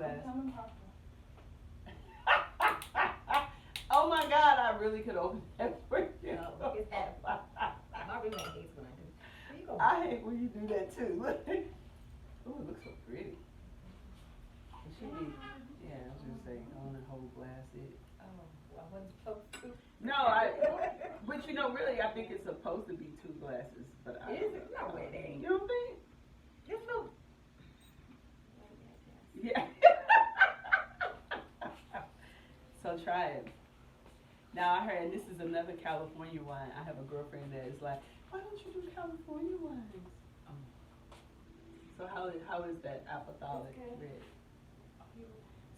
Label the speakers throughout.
Speaker 1: glass.
Speaker 2: Becoming popular.
Speaker 1: Oh my God, I really could open that for you.
Speaker 3: No, look at that. My roommate hates when I do. Where you going?
Speaker 1: I hate when you do that too. Look. Oh, it looks so pretty. It should be, yeah, I was gonna say, on the whole glass it.
Speaker 3: Oh, I wasn't supposed to.
Speaker 1: No, but you know, really, I think it's supposed to be two glasses, but I.
Speaker 3: Is it? No way, it ain't.
Speaker 1: You don't think?
Speaker 3: Just little.
Speaker 1: Yeah. So try it. Now I heard, and this is another California wine. I have a girlfriend that is like, why don't you do California wines? So how is that apostolic red?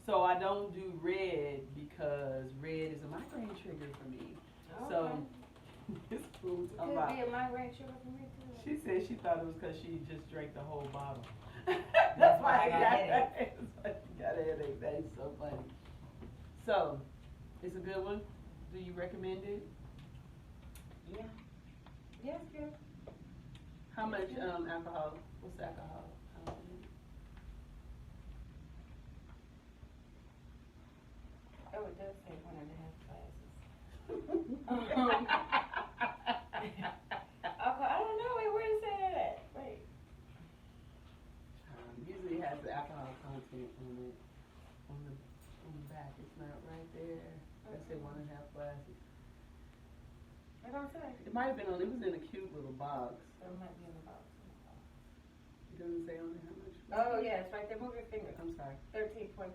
Speaker 1: So I don't do red because red is a migraine trigger for me. So this food
Speaker 3: Could
Speaker 1: about.
Speaker 3: be a migraine trigger for me too.
Speaker 1: She said she thought it was because she just drank the whole bottle. That's why I got a headache. That's why she got a headache. That is so funny. So, it's a good one. Do you recommend it?
Speaker 3: Yeah. Yeah, it's good.
Speaker 1: How much alcohol? What's the alcohol?
Speaker 3: Oh, it does say 1.5 glasses. I don't know. Wait, where does it say that at? Wait.
Speaker 1: Usually it has the alcohol content on it. On the back. It's not right there. I said 1.5 glasses.
Speaker 3: I don't say.
Speaker 1: It might have been on. It was in a cute little box.
Speaker 3: It might be in the box.
Speaker 1: It doesn't say on there how much.
Speaker 3: Oh, yeah, it's right there. Move your finger.
Speaker 1: I'm sorry.
Speaker 3: 13.5.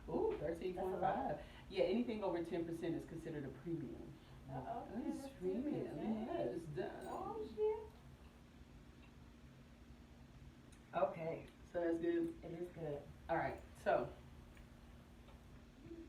Speaker 1: Ooh, 13.5. Yeah, anything over 10% is considered a premium.
Speaker 3: Uh-oh.
Speaker 1: It's premium. Yeah, it's done.
Speaker 3: Oh, shit. Okay.
Speaker 1: So that's good.